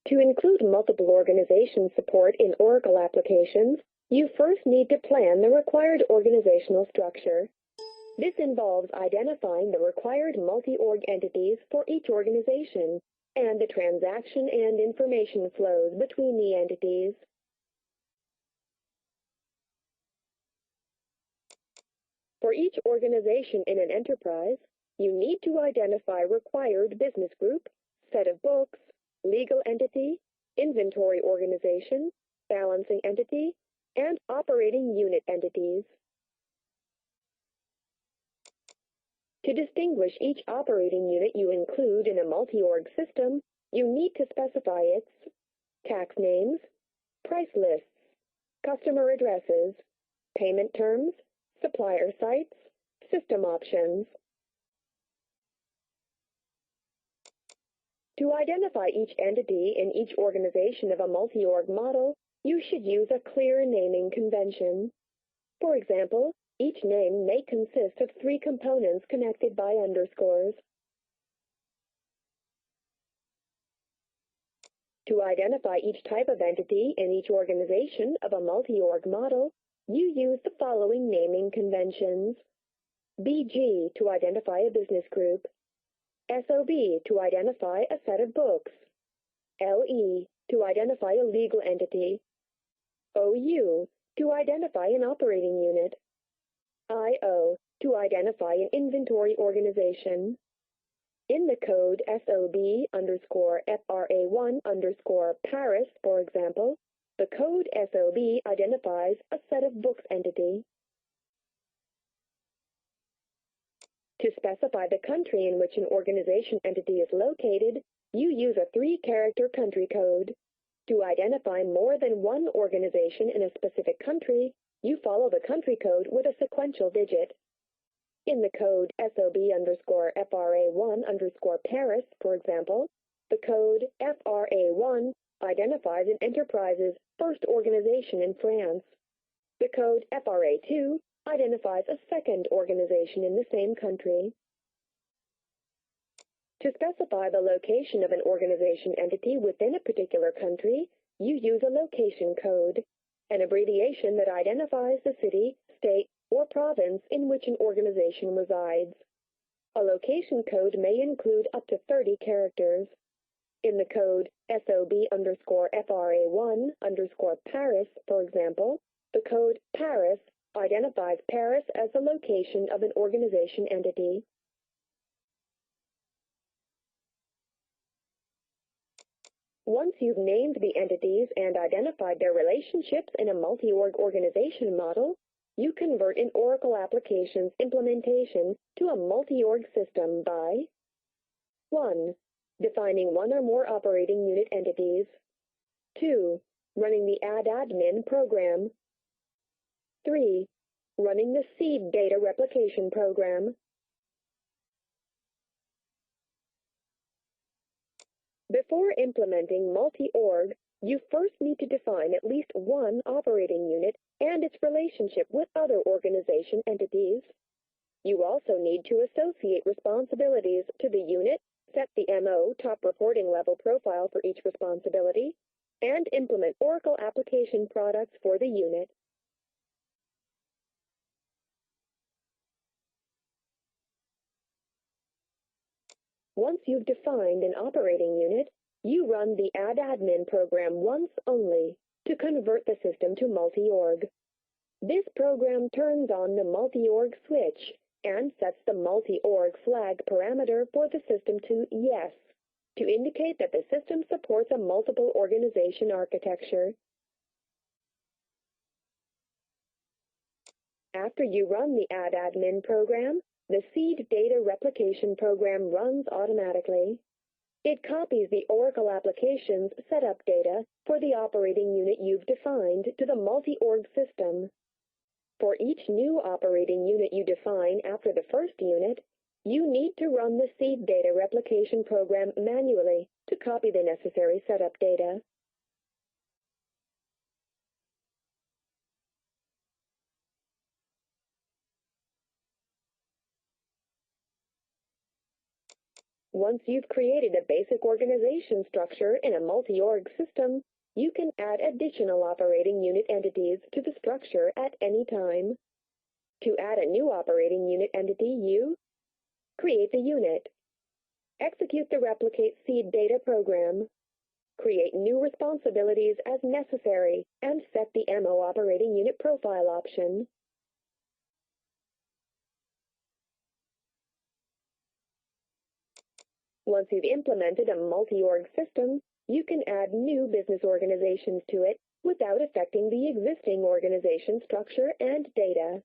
To include multiple organization support in Oracle applications, you first need to plan the required organizational structure. This involves identifying the required multi-org entities for each organization and the transaction and information flows between the entities. For each organization in an enterprise, you need to identify required business group, set of books, legal entity, inventory organization, balancing entity, and operating unit entities. To distinguish each operating unit you include in a multi-org system, you need to specify its tax names, price lists, customer addresses, payment terms, supplier sites, system options. To identify each entity in each organization of a multi-org model, you should use a clear naming convention. For example, each name may consist of 3 components connected by underscores. To identify each type of entity in each organization of a multi-org model, you use the following naming conventions. BG to identify a business group, SOB to identify a set of books, LE to identify a legal entity, OU to identify an operating unit, IO to identify an inventory organization. In the code SOB_FRA1_Paris, for example, the code SOB identifies a set of books entity. To specify the country in which an organization entity is located, you use a 3-character country code. To identify more than one organization in a specific country, you follow the country code with a sequential digit. In the code SOB_FRA1_Paris, for example, the code FRA1 identifies an enterprise's first organization in France. The code FRA2 identifies a second organization in the same country. To specify the location of an organization entity within a particular country, you use a location code, an abbreviation that identifies the city, state, or province in which an organization resides. A location code may include up to 30 characters. In the code SOB_FRA1_Paris, for example, the code Paris identifies Paris as the location of an organization entity. Once you've named the entities and identified their relationships in a multi-org organization model, you convert an Oracle application's implementation to a multi-org system by 1. Defining one or more operating unit entities. 2. Running the add-admin program. 3. Running the seed data replication program. Before implementing multi-org, you first need to define at least one operating unit and its relationship with other organization entities. You also need to associate responsibilities to the unit, set the MO top reporting level profile for each responsibility, and implement Oracle application products for the unit. Once you've defined an operating unit, you run the add-admin program once only to convert the system to multi-org. This program turns on the multi-org switch and sets the multi-org flag parameter for the system to Yes, to indicate that the system supports a multiple organization architecture. After you run the add-admin program, the seed data replication program runs automatically. It copies the Oracle application's setup data for the operating unit you've defined to the multi-org system. For each new operating unit you define after the first unit, you need to run the seed data replication program manually to copy the necessary setup data. Once you've created a basic organization structure in a multi-org system, you can add additional operating unit entities to the structure at any time. To add a new operating unit entity, you create the unit, execute the Replicate Seed Data program, create new responsibilities as necessary, and set the MO operating unit profile option. Once you've implemented a multi-org system, you can add new business organizations to it without affecting the existing organization structure and data.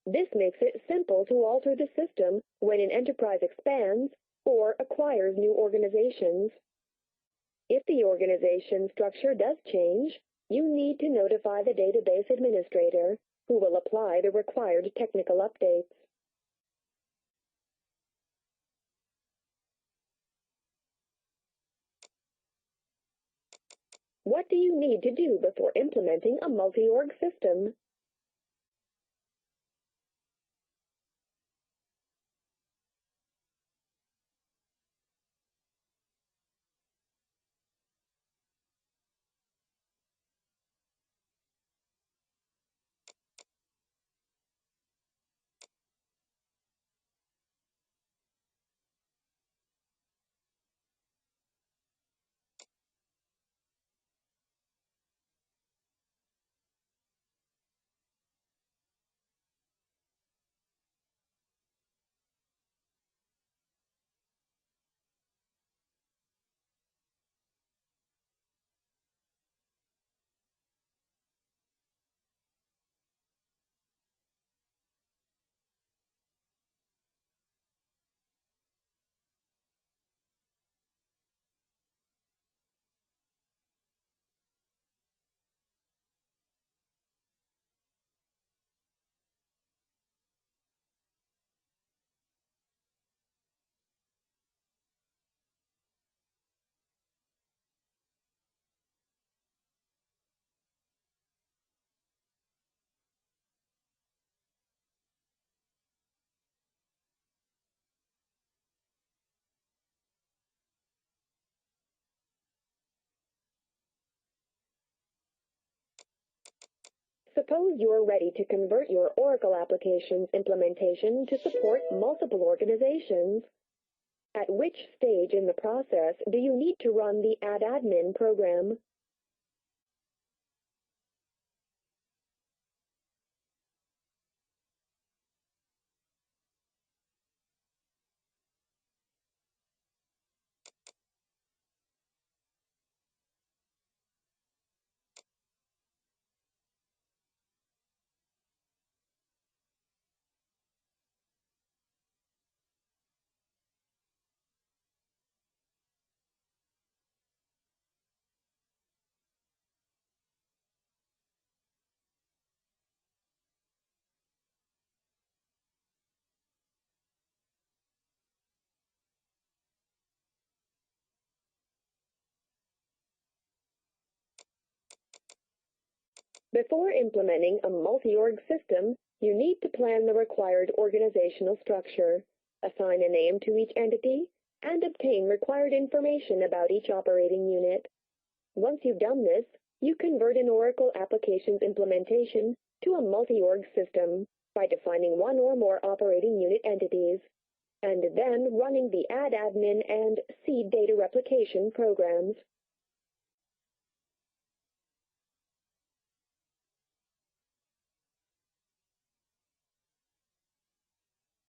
This makes it simple to alter the system when an enterprise expands or acquires new organizations. If the organization structure does change, you need to notify the database administrator, who will apply the required technical updates. What do you need to do before implementing a multi-org system? Suppose you're ready to convert your Oracle application's implementation to support multiple organizations. At which stage in the process do you need to run the AddAdmin program? Before implementing a multi-org system, you need to plan the required organizational structure, assign a name to each entity, and obtain required information about each operating unit. Once you've done this, you convert an Oracle application's implementation to a multi-org system by defining one or more operating unit entities, and then running the AddAdmin and Seed Data Replication programs.